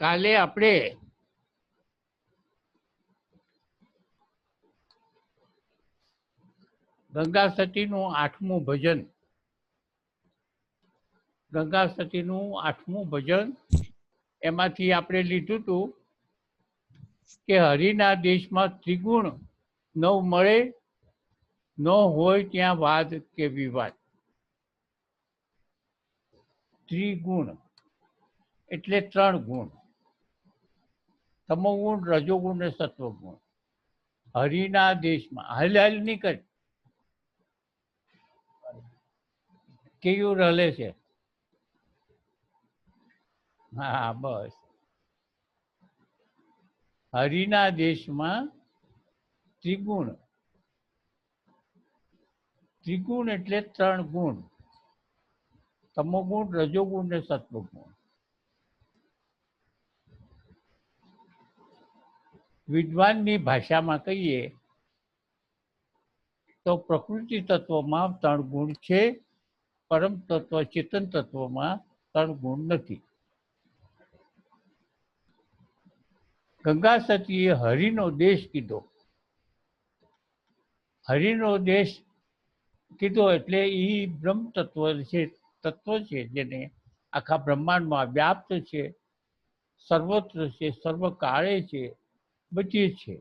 કાલે આપણે ગંગા સતીનું 8મું ભજન, ગંગા સતીનું 8મું ભજન એમાંથી આપણે લીધું હતું કે હરિના દેશમાં ત્રિગુણ નવ મળે, ન હોય ત્યાં વાદ કે વિવાદ. ત્રિગુણ એટલે 3 ગુણ, તમોગુણ, રજોગુણ ને સત્વગુણ. હરિના દેશમાં હાલ નહીં કર કેવું રહે છે. હા બસ, હરિના દેશમાં ત્રિગુણ, ત્રિગુણ એટલે 3 ગુણ, તમોગુણ, રજોગુણ ને સત્વગુણ. વિદ્વાનની ભાષામાં કહીએ તો પ્રકૃતિ તત્વમાં 3 ગુણ છે, પરમ તત્વ ચેતન તત્વમાં 3 ગુણ નથી. ગંગા સતીએ હરિનો દેશ કીધો. હરિનો દેશ કીધો એટલે એ બ્રહ્મ તત્વ છે, જેને આખા બ્રહ્માંડમાં વ્યાપ્ત છે, સર્વત્ર છે, સર્વકાળે છે, બધી છે.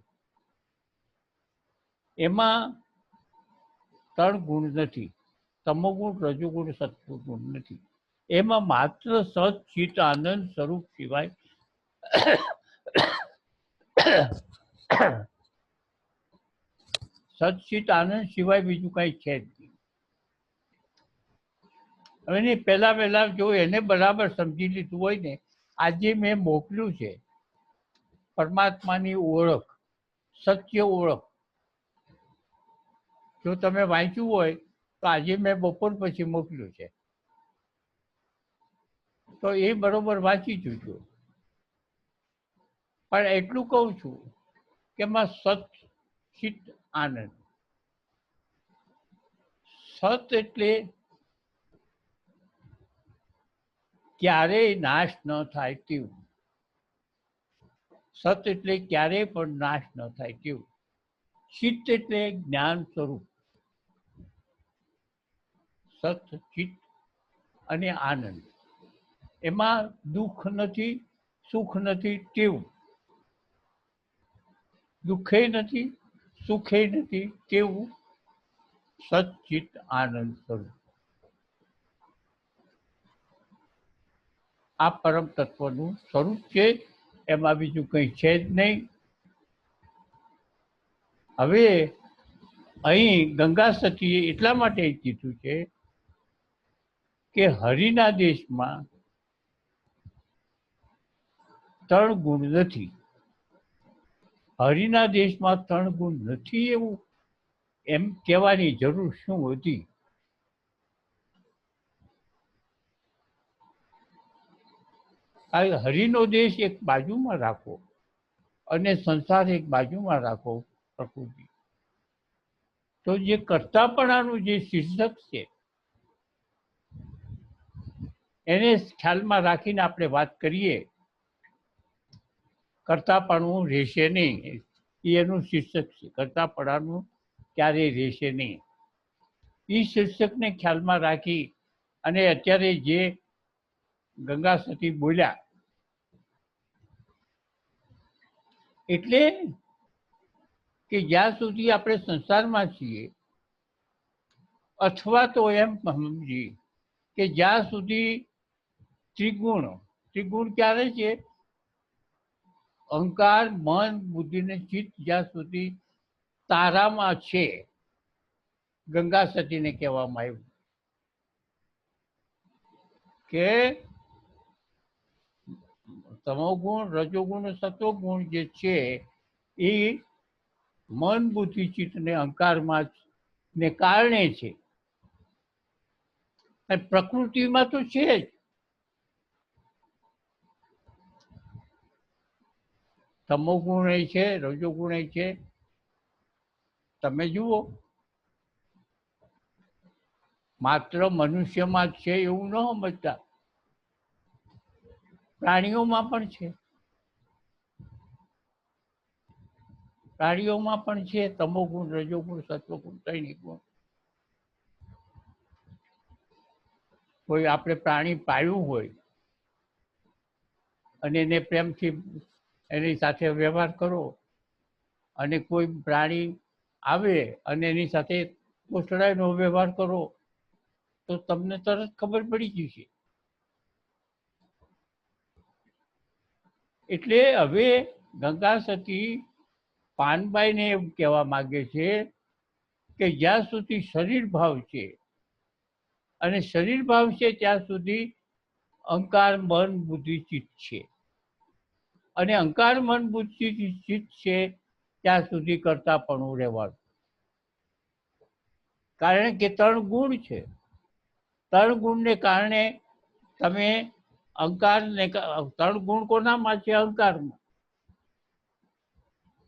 એમાં 3 ગુણ નથી, તમોગુણ, રજોગુણ, સત્વગુણ નથી. એમાં માત્ર સત ચિત આનંદ સ્વરૂપ સિવાય સચિત આનંદ સિવાય બીજું કઈ છે જ નહીં. હવે પહેલા જો એને બરાબર સમજી લીધું હોય ને, આજે મેં મોકલ્યું છે પરમાત્માની ઓળખ, સત્ય ઓળખ. જો તમે વાંચ્યું હોય તો આજે મેં બપોર પછી મોકલ્યું છે, તો એ બરોબર વાંચી જજો. પણ એટલું કહું છું કે એમાં સત ચિત આનંદ. સત એટલે ક્યારેય નાશ ન થાય તેવું. સત એટલે ક્યારેય પણ નાશ ન થાય તેવું. ચિત્ત એટલે જ્ઞાન સ્વરૂપ. સત, ચિત્ત અને આનંદ, એમાં દુઃખ નથી, સુખ નથી તેવું. દુઃખે નથી, સુખે નથી તેવું સચ્ચિત આનંદ સ્વરૂપ. આ પરમ તત્વનું સ્વરૂપ છે, એમાં બીજું કંઈ છે જ નહીં. હવે અહીં ગંગા સતીએ એટલા માટે કીધું છે કે હરિના દેશમાં 3 ગુણ નથી. હરિના દેશમાં 3 ગુણ નથી એવું એમ કહેવાની જરૂર શું હતી? હરિનો દેશ એક બાજુમાં રાખો અને સંસાર એક બાજુમાં રાખો, પ્રકૃતિ. તો જે કર્તાપણાનું જે શીર્ષક છે એને ખ્યાલમાં રાખીને આપણે વાત કરીએ. કર્તાપણું રહેશે નહીં, એનું શીર્ષક છે. કર્તાપણાનું ક્યારેય રહેશે નહીં, એ શીર્ષકને ખ્યાલમાં રાખી અને અત્યારે જે ગંગા સતી બોલ્યા, એટલે કે જ્યાં સુધી આપણે સંસારમાં છીએ, અથવા તો એમ સમજીએ કે જ્યાં સુધી ત્રિગુણ, ત્રિગુણ ક્યારે છે? અહંકાર, મન, બુદ્ધિ ને ચિત્ત જ્યાં સુધી તારામાં છે, ગંગા સતીને કહેવામાં આવ્યું કે તમોગુણ, રજોગુણ, સત્વગુણ જે છે એ મન, બુદ્ધિ, ચિત્ત ને અહંકારમાં ને કારણે છે. પ્રકૃતિમાં તો છે જ. તમોગુણ છે, રજોગુણ છે. તમે જુઓ, માત્ર મનુષ્યમાં જ છે એવું ન સમજતા, પ્રાણીઓમાં પણ છે. પ્રાણીઓમાં પણ છે તમોગુણ, રજોગુણ, સત્વગુણ, ત્રણેય ગુણ. કોઈ આપણે પ્રાણી પાળ્યું હોય અને એને પ્રેમથી એની સાથે વ્યવહાર કરો, અને કોઈ પ્રાણી આવે અને એની સાથે કોસડાઈનો વ્યવહાર કરો, તો તમને તરત ખબર પડી જશે. એટલે હવે ગંગા સતી પાનબાઈને એવું કહેવા માંગે છે કે જ્યાં સુધી શરીર ભાવ છે અને શરીર ભાવ છે ત્યાં સુધી અહંકાર, મન, બુદ્ધિ, ચિત્ત છે. અને અહંકાર, મન, બુદ્ધિ, ચિત્ત છે ત્યાં સુધી કરતાપણું રહેવાનું. કારણ કે 3 ગુણ છે. 3 ગુણને કારણે તમે અહંકારને, 3 ગુણ કોનામાં છે? અહંકારમાં.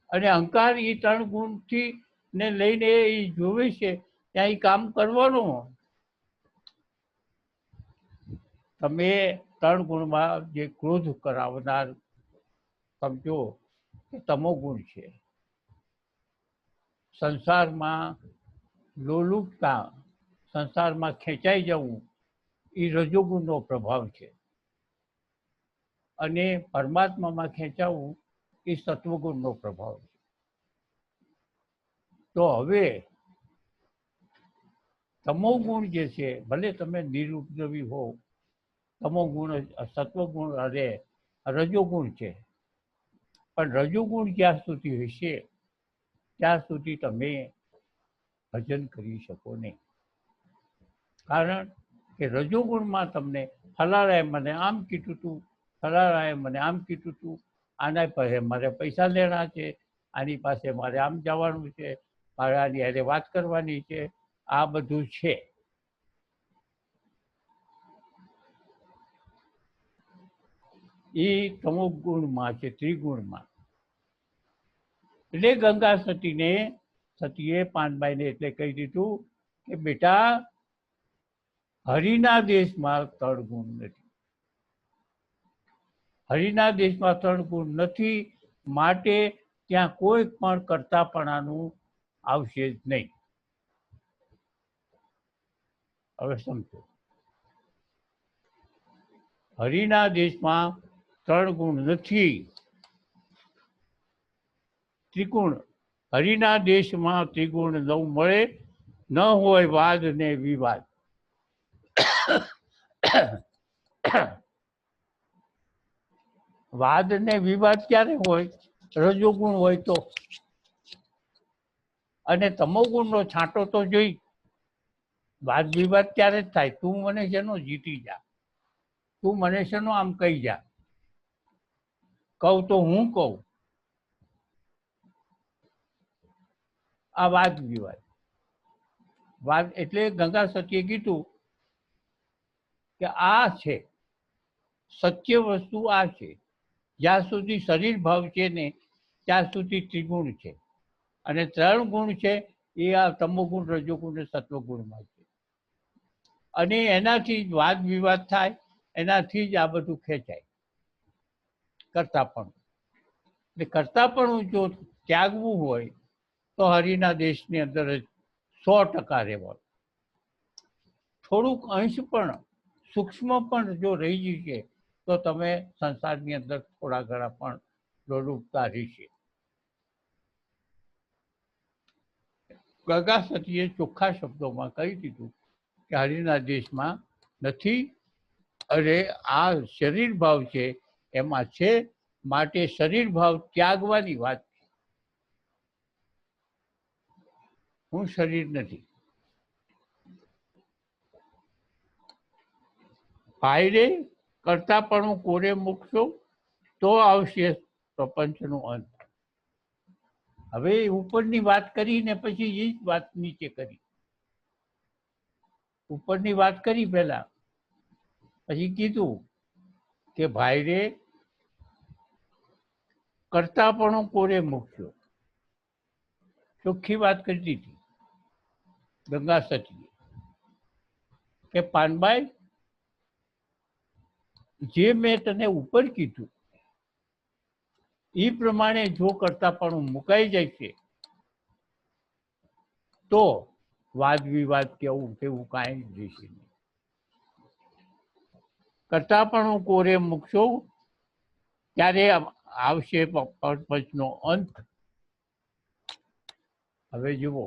અને અહંકાર એ 3 ગુણથી ને લઈને એ જોવે છે ત્યાં એ કામ કરવાનું. તમે 3 ગુણમાં જે ક્રોધ કરાવનાર સમજો કે તમોગુણ છે. સંસારમાં લોલુપતા, સંસારમાં ખેંચાઈ જવું, એ રજોગુણનો પ્રભાવ છે. અને પરમાત્મામાં ખેંચાવું એ સત્વગુણનો પ્રભાવ છે. તો હવે તમોગુણ જે છે, ભલે તમે નિરુપદ્રવી હો, તમોગુણ, સત્વગુણ અને રજોગુણ છે, પણ રજોગુણ જ્યાં સુધી હશે ત્યાં સુધી તમે ભજન કરી શકો નહીં. કારણ કે રજોગુણમાં તમને ફલાણાએ મને આમ કીધું હતું, ફલાણાએ મને આમ કીધું હતું, આના પાસે મારે પૈસા લેણા છે, આની પાસે મારે આમ જવાનું છે, મારે આની હારે વાત કરવાની છે, આ બધું છે. એ તમોગુણમાં છે, ત્રિગુણમાં. એટલે ગંગા સતીએ પાનબાઈને એટલે કહી દીધું કે બેટા, હરિના દેશમાં 3 ગુણ નથી. હરિના દેશમાં 3 ગુણ નથી, માટે ત્યાં કોઈ પણ કરતાપણાનું આવશે જ નહીં. હવે સમજો, હરિના દેશમાં 3 ગુણ નથી. ત્રિગુણ, હરિના દેશમાં ત્રિગુણ ન મળે, ન હોય વાદ ને વિવાદ. વાદ ને વિવાદ ક્યારે હોય? રજોગુણ હોય તો. અને તમોગુણનો છાંટો તો જોઈ. વાદ વિવાદ ક્યારે જ થાય? તું મને શેનો જીતી જા, તું મને શેનો આમ કહી જા, કહું તો હું કહું, આ વાદ વિવાદ. વાદ એટલે ગંગા સતીએ કીધું કે આ છે સત્ય વસ્તુ, આ છે. જ્યાં સુધી શરીર ભાવ છે ને ત્યાં સુધી ત્રિગુણ છે, અને 3 ગુણ છે એ આ તમોગુણ, રજોગુણ અને સત્વગુણમાં છે. અને એનાથી જ વાદ વિવાદ થાય, એનાથી જ આ બધું ખેંચાય. કરતાપણું, એટલે કરતાપણું જો ત્યાગવું હોય તો હરિના દેશની અંદર જ 100% રહેવાનું. થોડુંક અંશ પણ, સૂક્ષ્મ પણ જો રહી જશે તો તમે સંસારની અંદર થોડા ઘણા પણ લોલુપતા રહેશે. ગંગા સતીએ ચોખ્ખા શબ્દોમાં કહી દીધું કે હરિના દેશમાં નથી, અને આ શરીર ભાવ છે એમાં છે, માટે શરીર ભાવ ત્યાગવાની વાત છે. હું શરીર નથી. ભાઈરે કરતાપણું કોરે મૂકશો તો આવશે પ્રપંચનું અંત. હવે ઉપરની વાત કરીને પછી એ જ વાત નીચે કરી. ઉપરની વાત કરી પહેલા, પછી કીધું કે ભાઈરે કરતાપણું કોરે મૂકશો. ચોખ્ખી વાત કરી દીધી ગંગા સતીએ કે પાનબાઈ, જે મેં તને ઉપર કીધું એ પ્રમાણે જો કરતાપણું મુકાઈ જાય છે તો વાદ વિવાદ કેવું કેવું કાંઈ જ રહેશે નહીં. કરતાપણું કોરે મૂકશો ત્યારે આવશે પરપંચનો અંત. હવે જુઓ,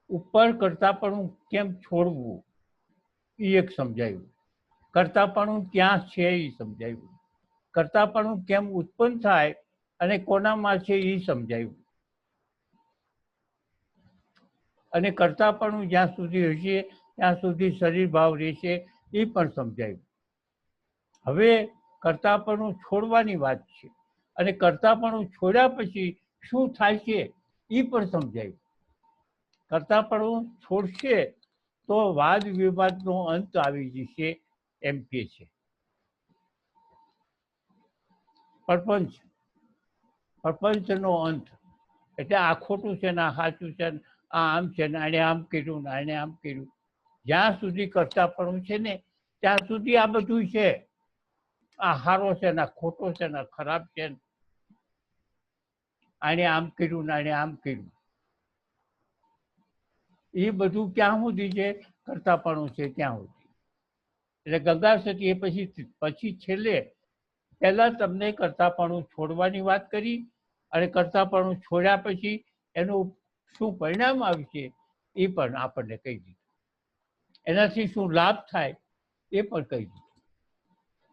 ઉપર કરતાપણું કેમ છોડવું એ એક સમજાયું, કરતાપણું ક્યાં છે એ સમજાયું, કરતાપણું કેમ ઉત્પન્ન થાય અને કોનામાં છે એ સમજાયું, અને કરતાપણું જ્યાં સુધી હશે ત્યાં સુધી શરીર ભાવ રહેશે એ પણ સમજાયું. હવે કરતાપણું છોડવાની વાત છે અને કરતાપણું છોડ્યા પછી શું થાય છે એ પણ સમજાયું. કરતાપણું છોડશે તો વાદ વિવાદનો અંત આવી જશે એમ કે છે. પ્રપંચનો અંત એટલે આ ખોટું છે ને આ સાચું છે ને આ આમ છે ને આને આમ કર્યું ને આને આમ કર્યું, જ્યાં સુધી કરતાપણું છે ને ત્યાં સુધી આ બધું છે. આ સારો છે ને આ ખોટો છે ને ખરાબ છે ને આને આમ કર્યું ને આને આમ કર્યું, એ બધું ક્યાં સુધી છે? કરતાપણું છે ત્યાં સુધી. એટલે ગંગા સતી એ પછી છેલ્લે પહેલા તમને કરતાપણું છોડવાની વાત કરી અને કરતાપણું છોડ્યા પછી એનું શું પરિણામ આવશે એ પણ આપણને કહી દીધું. એનાથી શું લાભ થાય એ પણ કહી દીધું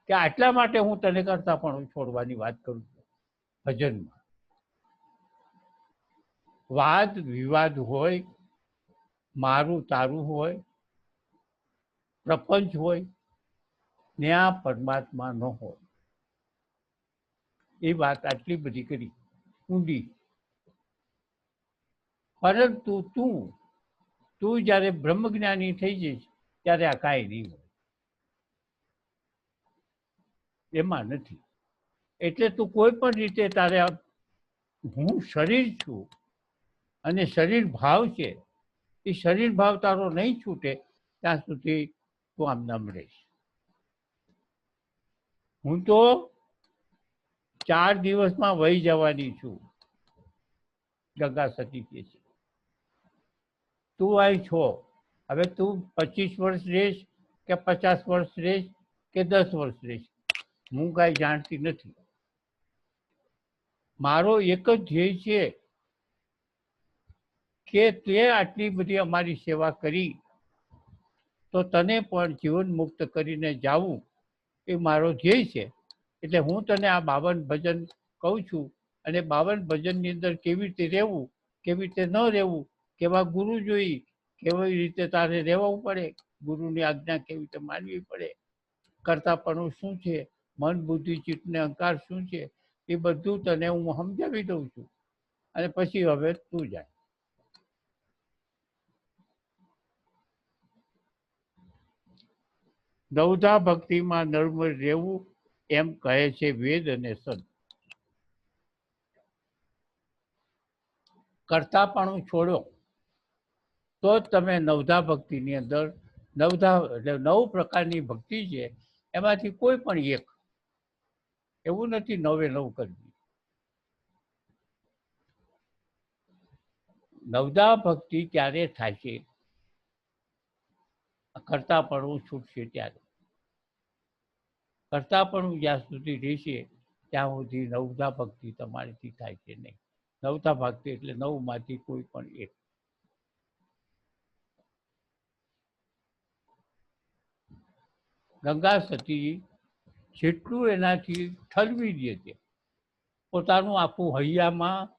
કે આટલા માટે હું તને કરતાપણું છોડવાની વાત કરું છું. ભજનમાં વાદ વિવાદ હોય, મારું તારું હોય, પ્રપંચ હોય, ત્યાં પરમાત્મા ન હોય. એ વાત આટલી બધી કરી ઊંડી. પરંતુ તું જ્યારે બ્રહ્મજ્ઞાની થઈ જઈશ ત્યારે આ કાંઈ નહીં હોય, એમાં નથી. એટલે તું કોઈ પણ રીતે તારે હું શરીર છું અને શરીર ભાવ છે, એ શરીર ભાવ તારો નહીં છૂટે ત્યાં સુધી તું આમ નામ રહીશ. હું તો 4 દિવસમાં વહી જવાની છું, ગંગા સતી કહે છે. તું અહીં છો, હવે તું 25 વર્ષ રહીશ કે 50 વર્ષ રહીશ કે 10 વર્ષ રહીશ હું કાંઈ જાણતી નથી. મારો એક જ ધ્યેય છે કે તે આટલી બધી અમારી સેવા કરી તો તને પણ જીવન મુક્ત કરીને જાવું એ મારો ધ્યેય છે. એટલે હું તને આ 52 ભજન કહું છું અને 52 ભજનની અંદર કેવી રીતે રહેવું, કેવી રીતે ન રહેવું, કેવા ગુરુ જોઈ, કેવી રીતે તારે રહેવું પડે, ગુરુની આજ્ઞા કેવી રીતે માનવી પડે, કરતાપણું શું છે, મન બુદ્ધિ ચિત્ત ને અહંકાર શું છે, એ બધું તને હું સમજાવી દઉં છું. અને પછી હવે તું જાય. નવધા ભક્તિમાં નર્મળ રહેવું એમ કહે છે વેદ અને સંત. કરતાપણું છોડો તો જ તમે નવધા ભક્તિની અંદર, નવધા એટલે 9 પ્રકારની ભક્તિ છે એમાંથી કોઈ પણ એક, એવું નથી 9 કરવી. નવધા ભક્તિ ક્યારે થાય છે? કરતાપણું છૂટશે ત્યારે. કરતાપણું જ્યાં સુધી રહેશે ત્યાં સુધી નવધા ભક્તિ તમારીથી થાય છે નહીં. નવધા ભક્તિ એટલે 9માંથી કોઈ પણ એક. ગંગા સતી જેટલું એનાથી ઠલવી દે છે, પોતાનું આખું હૈયામાં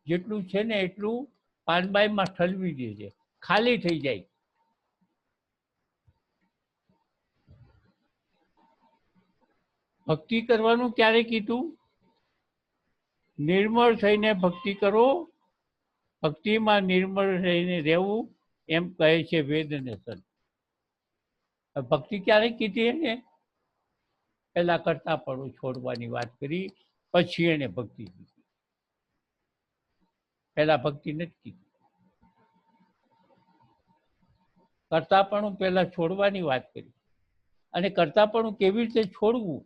જેટલું છે ને એટલું પાનબાઈમાં ઠલવી દે છે, ખાલી થઈ જાય. ભક્તિ કરવાનું ક્યારે કીધું? નિર્મળ થઈને ભક્તિ કરો, ભક્તિમાં નિર્મળ રહીને રહેવું એમ કહે છે વેદ અને સંત. ભક્તિ ક્યારે કીધી એને? પહેલા કરતાપણું છોડવાની વાત કરી, પછી એને ભક્તિ કીધી. પહેલા ભક્તિ નથી કીધી. કરતાપણું પહેલા છોડવાની વાત કરી અને કરતાપણું કેવી રીતે છોડવું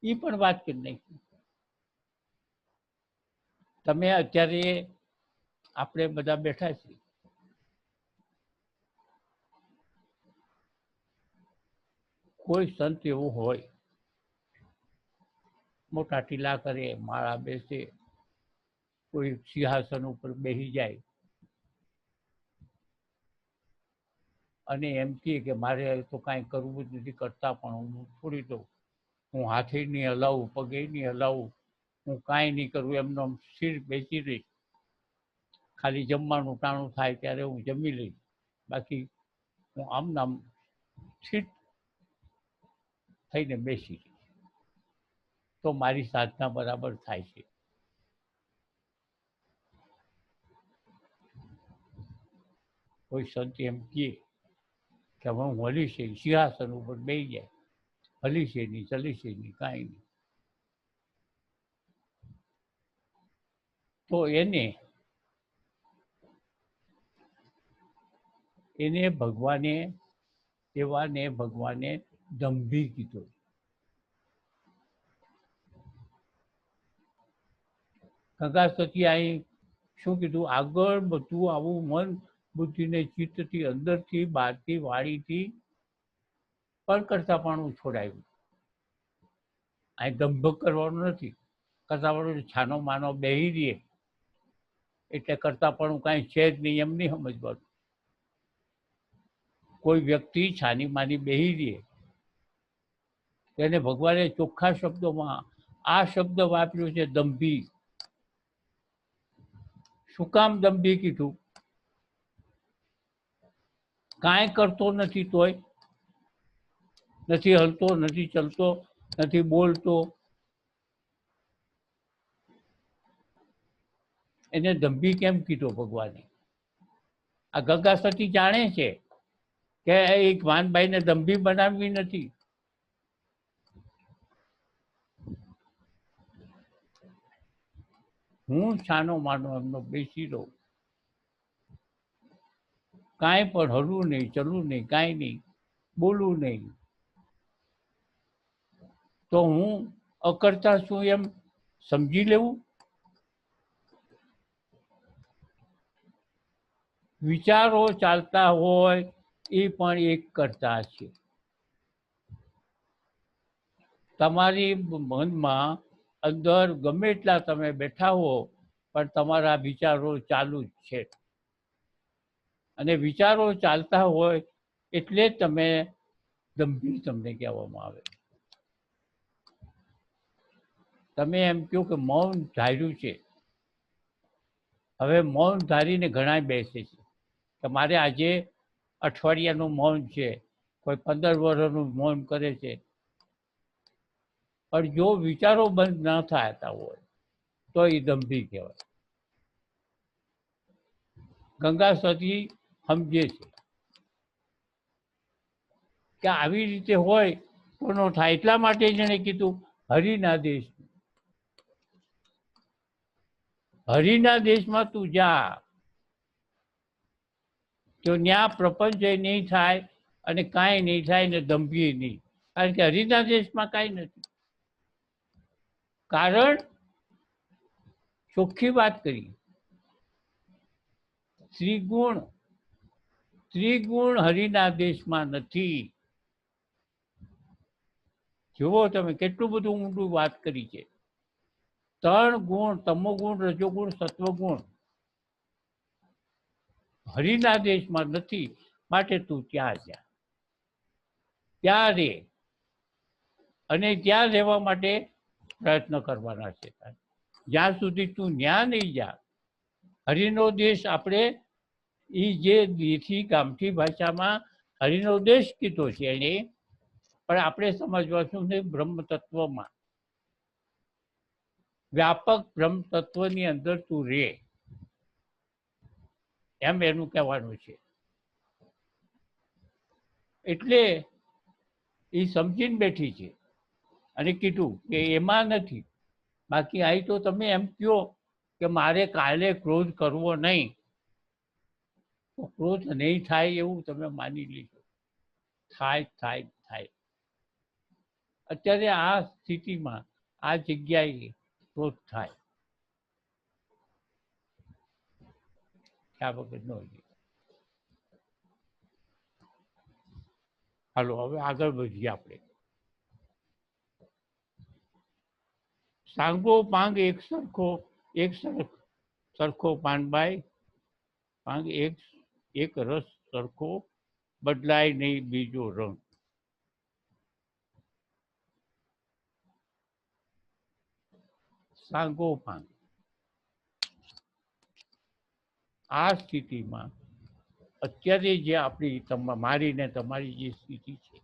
એ પણ વાત કરી નાખી. તમે અત્યારે આપણે બધા બેઠા છીએ, કોઈ સંત એવું હોય મોટા ટીલા કરે, માળા બેસે, કોઈ સિંહાસન ઉપર બેસી જાય અને એમ કે મારે તો કાંઈ કરવું જ નથી, કરતા પણ હું છોડી દઉં, હું હાથે નહીં હલાવું, પગે નહીં હલાવું, હું કાંઈ નહીં કરું, એમનો સ્થિર બેસી રહીશ, ખાલી જમવાનું ટાણું થાય ત્યારે હું જમી લઈશ, બાકી હું આમ નામ સ્થિર થઈને બેસી રહીશ, તો મારી સાધના બરાબર થાય છે. કોઈ સંત એમ કહે કે હવે હું હલીશ નહીં, સિંહાસન ઉપર બેસી જાય, હલીશે નહીં, ચલીશે નહીં, કાંઈ નહીં, તો એને ભગવાને એવાને ભગવાને દંભી કીધો. ગંગા સતી અહીં શું કીધું? આગળ બધું આવું મન બુદ્ધિ ને ચિત્તથી, અંદરથી, બહારથી, વાણીથી પણ કરતાપણું છોડાયું. અહીં દંભ કરવાનું નથી. કરતાપણું છાનો માનો બેહી દે એટલે કરતાપણું કાંઈ છે જ નહીં, એમ નહીં સમજવાનું. કોઈ વ્યક્તિ છાની માની બેહી દે તેને ભગવાને ચોખ્ખા શબ્દોમાં આ શબ્દ વાપર્યો છે, દંભી. શું કામ દંભી કીધું? કાંઈ કરતો નથી તોય, નથી હલતો, નથી ચલતો, નથી બોલતો, એને દંભી કેમ કીધો ભગવાને? આ ગંગા સતી જાણે છે કે એક વાનભાઈને દંભી બનાવવી નથી. હું છાનો માનો એમનો બેસી રહું, કાંઈ પણ હલવું નહીં, ચલવું નહીં, કાંઈ નહીં, બોલવું નહીં, તો હું અકર્તા છું એમ સમજી લેવું. વિચારો ચાલતા હોય એ પણ એક કરતા છે. તમારી મનમાં અંદર ગમે એટલા તમે બેઠા હો પણ તમારા વિચારો ચાલુ જ છે, અને વિચારો ચાલતા હોય એટલે તમે દંભી તમને કહેવામાં આવે. તમે એમ કહો કે મૌન ધાર્યું છે, હવે મૌન ધારીને ઘણા બેસે છે કે મારે આજે અઠવાડિયાનું મૌન છે, કોઈ 15 વર્ષનું મૌન કરે છે, પણ જો વિચારો બંધ ન થતા હોય તો એ દંભી કહેવાય. ગંગા સતી સમજે છે કે આવી રીતે હોય તો ન થાય, એટલા માટે જેણે કીધું હરિના દેશ, હરિના દેશમાં તું જા, તો ત્યાં પ્રપંચ નહીં થાય અને કાંઈ નહીં થાય ને દંભી નહીં, કારણ કે હરિના દેશમાં કાંઈ નથી. કારણ ચોખ્ખી વાત કરી, ત્રિગુણ હરિના દેશમાં નથી. જુઓ તમે કેટલું બધું ઊંડું વાત કરી છે. 3 ગુણ, તમોગુણ, રજોગુણ, સત્વગુણ હરિના દેશમાં નથી, માટે તું ત્યાં જા, ત્યાં રે, અને ત્યાં રહેવા માટે પ્રયત્ન કરવાના છે. જ્યાં સુધી તું ત્યાં નહીં જા, હરિનો દેશ આપણે એ જે દેશી ગામઠી ભાષામાં હરિનો દેશ કીધો છે એને, પણ આપણે સમજવાનું છે બ્રહ્મ તત્વમાં, વ્યાપક બ્રહ્મ તત્વની અંદર તું રે, એમ એનું કહેવાનું છે. એટલે એ સમજીને બેઠી છે અને કીધું કે એમાં નથી. બાકી અહીં તો તમે એમ કહો કે મારે કાલે ક્રોધ કરવો નહીં, તો ક્રોધ નહીં થાય એવું તમે માની લીધો. થાય થાય થાય. અત્યારે આ સ્થિતિમાં આ જગ્યાએ ક્રોધ થાય. ઈચ્છા વગર ન હોય. હાલો હવે આગળ વધીએ આપણે. સાંગો પાંગ એક સરખો પાનબાઈ પાંગ એક રસ સરખો બદલાય નહીં બીજો રંગ. સાંગો પાંગ આ સ્થિતિમાં અત્યારે જે આપણી મારી ને તમારી જે સ્થિતિ છે,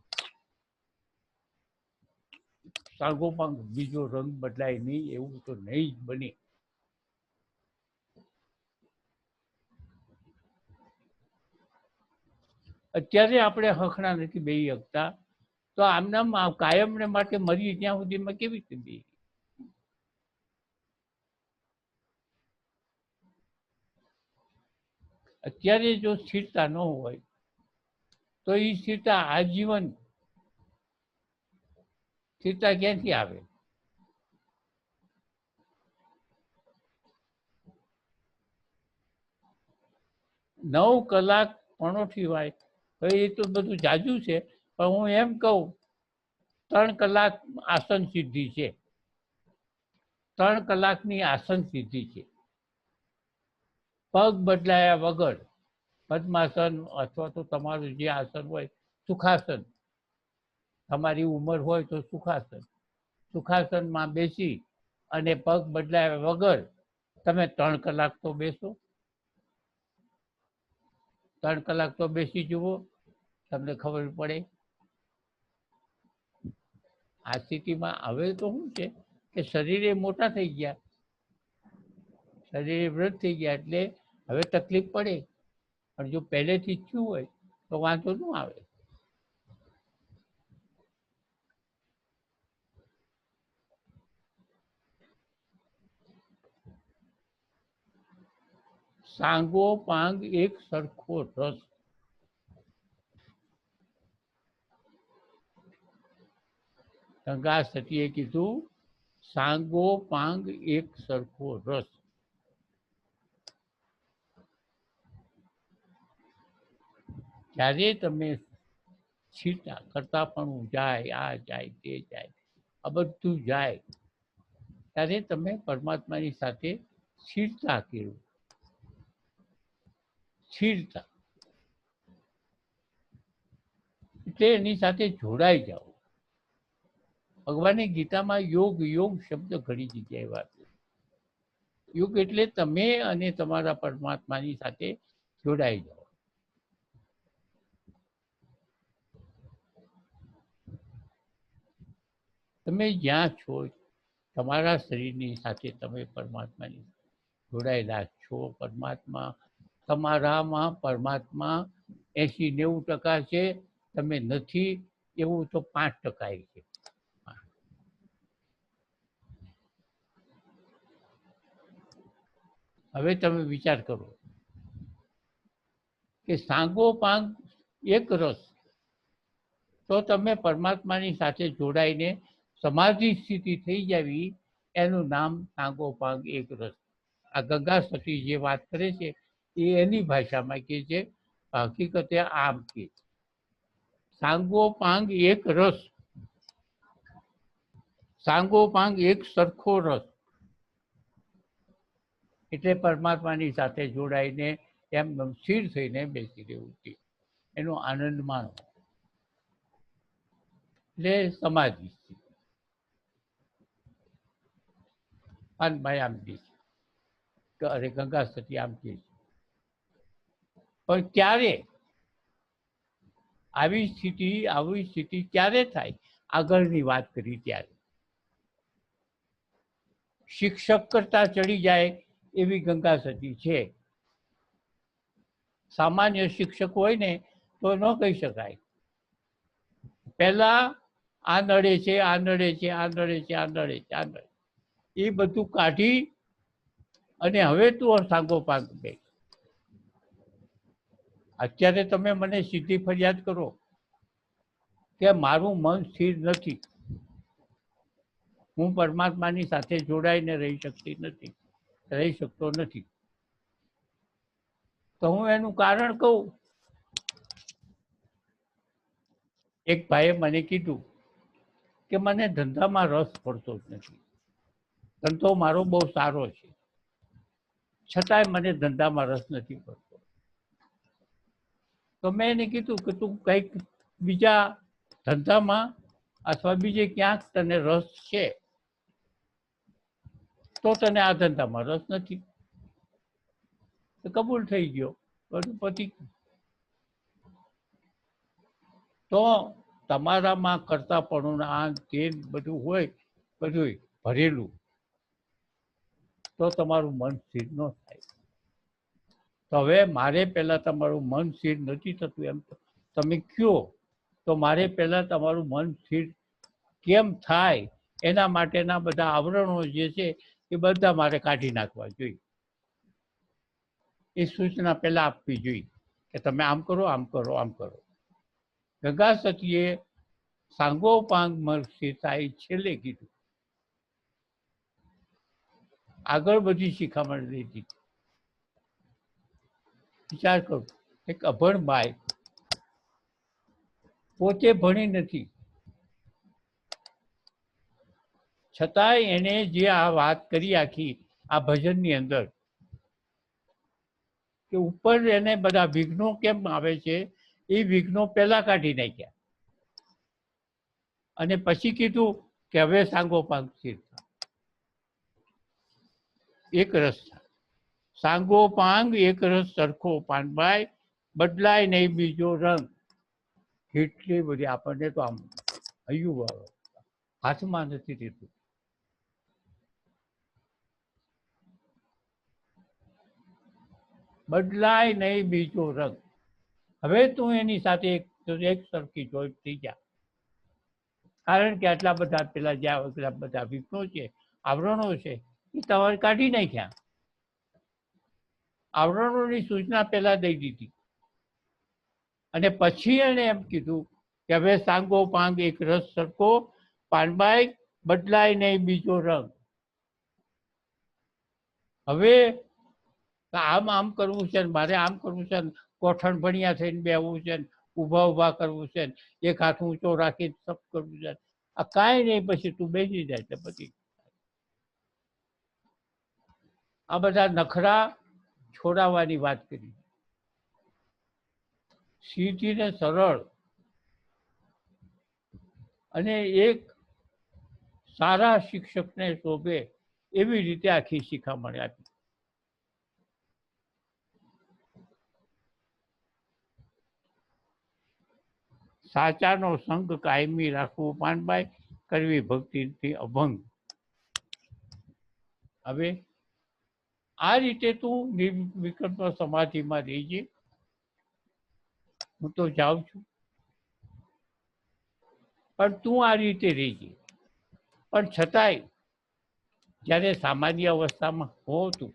સાંગોપાંગ બીજો રંગ બદલાય નહીં એવું તો નહીં જ બને. અત્યારે આપણે હખણા નથી બેસી શકતા, તો આમના કાયમને માટે મરી ત્યાં સુધીમાં કેવી રીતે બે? અત્યારે જો સ્થિરતા ન હોય તો એ સ્થિરતા આજીવન સ્થિરતા ક્યાંથી આવે? નવ કલાક પણોઠી વાય તો એ તો બધું જાજુ છે, પણ હું એમ કહું 3 કલાક આસન સિદ્ધિ છે. 3 કલાકની આસન સિદ્ધિ છે. પગ બદલાયા વગર પદ્માસન અથવા તો તમારું જે આસન હોય સુખાસન, તમારી ઉંમર હોય તો સુખાસનમાં બેસી અને પગ બદલાયા વગર તમે 3 કલાક તો બેસો. 3 કલાક તો બેસી જુઓ, તમને ખબર પડે. આ સ્થિતિમાં હવે તો શું છે કે શરીરે મોટા થઈ ગયા, શરીરે વૃદ્ધ થઈ ગયા, એટલે હવે તકલીફ પડે. પણ જો પહેલેથી જ થયું હોય તો વાંધો ન આવે. સાંગો પાંગ એક સરખો રસ. ગંગા સતીએ કીધું સાંગો પાંગ એક સરખો રસ. જ્યારે તમે છીટા કરતા પણ જાય, આ જાય તે જાય, આ બધું જાય, ત્યારે તમે પરમાત્માની સાથે સ્થિરતા કેળવો. સ્થિરતા એટલે એની સાથે જોડાઈ જાઓ. ભગવાનની ગીતામાં યોગ યોગ શબ્દ ઘણી જગ્યાએ વાપરે. યોગ એટલે તમે અને તમારા પરમાત્માની સાથે જોડાઈ જાઓ. તમે જ્યાં છો તમારા શરીરની સાથે તમે પરમાત્માની જોડાયેલા છો. પરમાત્મા તમારામાં પરમાત્મા 80-90% છે, તમે નથી એવું તો 5% છે. હવે તમે વિચાર કરો કે સાંગો પાંગ એક રસ, તો તમે પરમાત્માની સાથે જોડાઈને સમાધિ સ્થિતિ થઈ જાવી, એનું નામ સાંગો પાંગ એક રસ. આ ગંગા સતી જે વાત કરે છે એ એની ભાષામાં કહે છે, હકીકતે આમ કે સાંગો પાંગ એક રસ, સાંગો પાંગ એક સરખો રસ. એટલે પરમાત્માની સાથે જોડાઈને એમ સ્થિર થઈને બેસી રહેવું છે, એનો આનંદ માણો, એટલે સમાધિ. પાનભાઈ આમ કહે છે, અરે ગંગા સતી આમ કહે છે. પણ ક્યારે આવી સ્થિતિ ક્યારે થાય? આગળની વાત કરી ત્યારે. શિક્ષક કરતા ચડી જાય એવી ગંગા સતી છે. સામાન્ય શિક્ષક હોય ને તો ન કહી શકાય. પહેલા આ નડે છે, આ નડે છે, આ નડે છે, આ નડે છે, આ નડે, એ બધું કાઢી અને હવે તું સાંગો પાંગ બે. અત્યારે તમે મને સીધી ફરિયાદ કરો કે મારું મન સ્થિર નથી, હું પરમાત્માની સાથે જોડાઈને રહી શકતો નથી. તો હું એનું કારણ કહું. એક ભાઈએ મને કીધું કે મને ધંધામાં રસ પડતો જ નથી, ધંધો મારો બહુ સારો છે, છતાંય મને ધંધામાં રસ નથી પડતો. તો મેં એને કીધું કે તું કંઈક બીજા ધંધામાં અથવા બીજે ક્યાંક તને રસ છે, તો તને આ ધંધામાં રસ નથી. તો કબૂલ થઈ ગયો, બધું પતી. તો તમારામાં કરતાપણું આ તે બધું હોય, બધું ભરેલું, તો તમારું મન સ્થિર ન થાય. તો હવે મારે પહેલા તમારું મન સ્થિર નથી થતું એમ તમે કહો, તો મારે પહેલા તમારું મન સ્થિર કેમ થાય એના માટેના બધા આવરણો જે છે એ બધા મારે કાઢી નાખવા જોઈએ. એ સૂચના પહેલા આપવી જોઈએ કે તમે આમ કરો, આમ કરો, આમ કરો. ગંગા સતીએ સાંગોપાંગ સ્થિરતાએ છેલ્લે કીધું. આગળ બધી શિખામણ દીધી. વિચાર કરો, એક અભણ બાઈ પોતે ભણી નથી, છતાંય એને જે આ વાત કરી આખી આ ભજનની અંદર, કે ઉપર એને બધા વિઘ્નો કેમ આવે છે, એ વિઘ્નો પહેલા કાઢી નાખ્યા અને પછી કીધું કે હવે સાંગોપાંગ સ્થિરતા. એક રસ સાંગોપાંગ એક રસ સરખો પાનભાઈ, બદલાય નહીં બીજો રંગ. એટલી બધી આપણને તો આમ હૈયું હાથમાં નથી રહેતું. બદલાય નહીં બીજો રંગ. હવે તું એની સાથે એક સરખી જોઈ થઈ જા, કારણ કે આટલા બધા પેલા જ્યાં બધા વિઘ્નો છે, આવરણો છે, એ તમારે કાઢી નાખ્યા. આવરણોની સૂચના પહેલા દઈ દીધી અને પછી એને એમ કીધું કે હવે સાંગો પાંગ એક રસ સરખો પાનબાઈ, બદલાય નહીં બીજો રંગ. હવે આમ આમ કરવું છે, મારે આમ કરવું છે, કોઠણ ભણ્યા થઈને બેવું છે, ઊભા ઊભા કરવું છે, એક હાથ ઊંચો રાખી સપ કરવું છે, આ કાંઈ નહીં. પછી તું બેસી જાય એટલે પછી આ બધા નખરા છોડાવવાની વાત કરી. સીધી ને સરળ અને એક સારા શિક્ષકને શોભે એવી રીતે આખી શિખામણ આપી. સાચાનો સંગ કાયમી રાખવું પાનભાઈ, કરવી ભક્તિથી અભંગ. હવે આ રીતે તું નિર્વિકલ્પ સમાધિમાં રહીજે. હું તો જાઉં છું, પણ તું આ રીતે રહીજે. પણ છતાંય જ્યારે સામાન્ય અવસ્થામાં હો તું,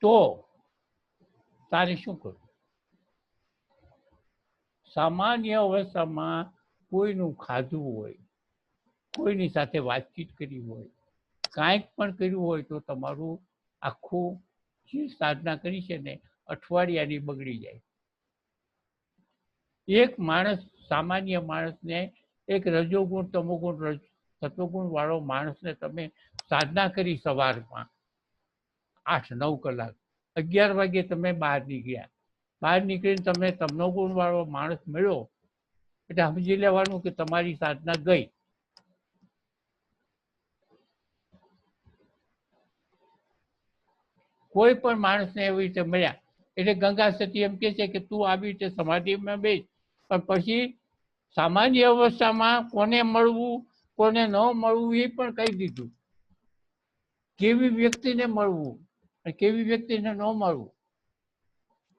તો તારે શું કરવું? સામાન્ય અવસ્થામાં કોઈનું ખાધું હોય, કોઈની સાથે વાતચીત કરી હોય, કાંઈક પણ કર્યું હોય, તો તમારું આખું જે સાધના કરી છે ને અઠવાડિયાની બગડી જાય. એક માણસ, સામાન્ય માણસને, એક રજોગુણ તમોગુણ સત્વગુણ વાળો માણસને તમે સાધના કરી સવારમાં 8-9 કલાક, 11 વાગે તમે બહાર નીકળ્યા, બહાર નીકળીને તમે તમનો ગુણ વાળો માણસ મળ્યો એટલે સમજી લેવાનું કે તમારી સાધના ગઈ. કોઈ પણ માણસને એવી રીતે મળ્યા એટલે ગંગા સતી એમ કે છે કે તું આવી રીતે સમાધિમાં બેસ, પણ પછી સામાન્ય અવસ્થામાં કોને મળવું, કોને ન મળવું એ પણ કહી દીધું. કેવી વ્યક્તિને મળવું અને કેવી વ્યક્તિને ન મળવું.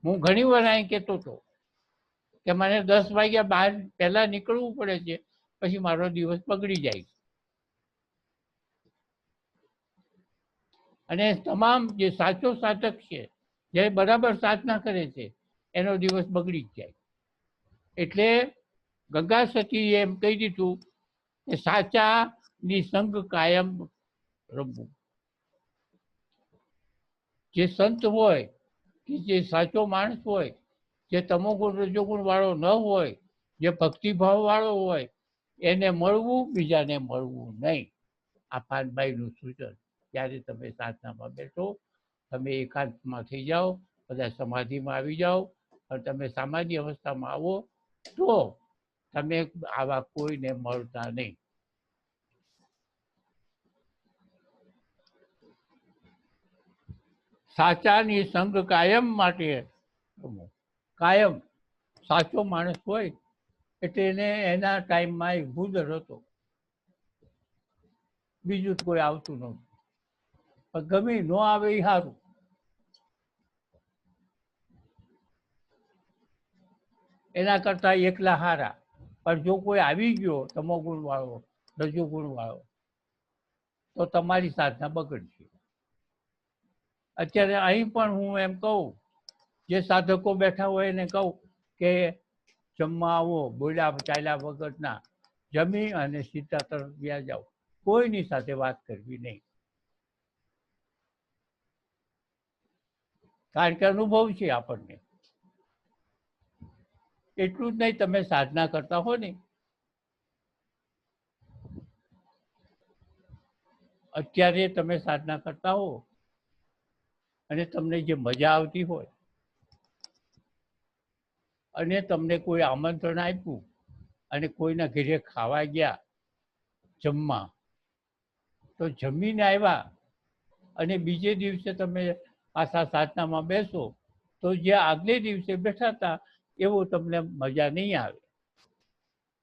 હું ઘણી વાર અહીં કહેતો હતો કે મને 10 વાગ્યા બહાર પહેલા નીકળવું પડે છે, પછી મારો દિવસ બગડી જાય. અને તમામ જે સાચો સાધક છે, જે બરાબર સાધના કરે છે, એનો દિવસ બગડી જ જાય. એટલે ગંગા સતીએ એમ કહી દીધું કે સાચાની સંગ કાયમ રમવું. જે સંત હોય કે જે સાચો માણસ હોય, જે તમોગુણ રજોગુણ વાળો ન હોય, જે ભક્તિભાવ વાળો હોય, એને મળવું, બીજાને મળવું નહીં. આ પાનભાઈનું સૂચન. ત્યારે તમે સાધનામાં બેઠો, તમે એકાંતમાં થઈ જાઓ, બધા સમાધિમાં આવી જાઓ, અને તમે સામાન્ય અવસ્થામાં આવો તો તમે આવા કોઈને મળતા નહીં. સાચાની સંગ કાયમ માટે, કાયમ સાચો માણસ હોય એટલે એને એના ટાઈમમાં એક ભૂદર હતો, બીજું કોઈ આવતું નહોતું. પણ ગમે ન આવે એ સારું. એના કરતા એકલા હારા. પણ જો કોઈ આવી ગયો તમોગુણ વાળો, રજોગુણ વાળો, તો તમારી સાધના બગડશે. અત્યારે અહીં પણ હું એમ કહું, જે સાધકો બેઠા હોય એને કહું કે જમવા આવો, બોલ્યા ચાલ્યા વગરના જમી અને સીધા તરફ વ્યા જાઓ. કોઈની સાથે વાત કરવી નહીં. કારણ કે અનુભવ છે આપણને. એટલું જ નહીં, તમે સાધના કરતા હો ને, અત્યારે તમે સાધના કરતા હો અને તમને જે મજા આવતી હોય, અને તમને કોઈ આમંત્રણ આપ્યું અને કોઈના ઘરે ખાવા ગયા જમવા, તો જમીને આવ્યા અને બીજે દિવસે તમે પાછા સાધનામાં બેસો તો જે આગલે દિવસે બેઠા હતા એવો તમને મજા નહીં આવે.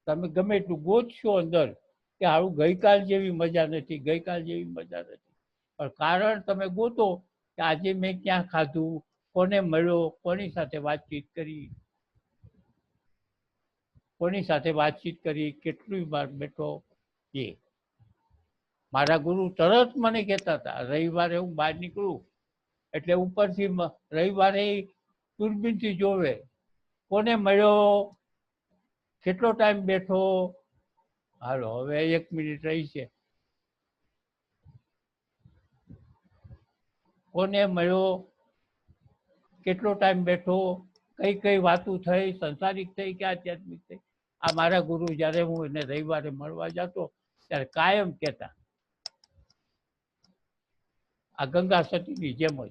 તમે ગમે એટલું ગોતશો અંદર કે હારું ગઈકાલ જેવી મજા નથી, ગઈકાલ જેવી મજા નથી, પણ કારણ તમે ગોતો કે આજે મેં ક્યાં ખાધું, કોને મળ્યો, કોની સાથે વાતચીત કરી, કેટલી વાર બેઠો. એ મારા ગુરુ તરત મને કહેતા હતા, રવિવારે હું બહાર નીકળું એટલે ઉપરથી રવિવારે દૂરબીનથી જોવે કોને મળ્યો, કેટલો ટાઈમ બેઠો. હાલો હવે 1 મિનિટ રહી છે, કોને મળ્યો, કેટલો ટાઈમ બેઠો, કઈ કઈ વાતો થઈ, સંસારિક થઈ કે આધ્યાત્મિક થઈ. આ મારા ગુરુ જ્યારે હું એને રવિવારે મળવા જતો ત્યારે કાયમ કહેતા. આ ગંગા સતીની જેમ જ.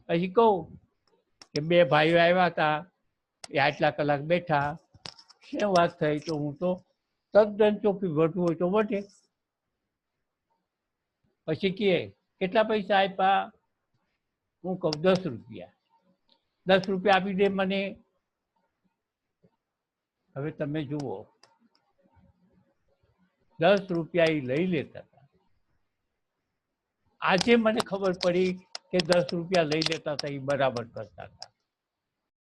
પછી કહું કે 2 ભાઈઓ આવ્યા હતા, એ આટલા કલાક બેઠા, શું વાત થઈ, તો હું તો તદ્દન ચોખ્ખી, વઢવું હોય તો વઢે. પછી કે કેટલા પૈસા આપ્યા, હું કહું 10 રૂપિયા. 10 રૂપિયા આપી દે મને. હવે તમે જુઓ, 10 રૂપિયા એ લઈ લેતા હતા. આજે મને ખબર પડી કે 10 રૂપિયા લઈ લેતા હતા એ બરાબર કરતા હતા.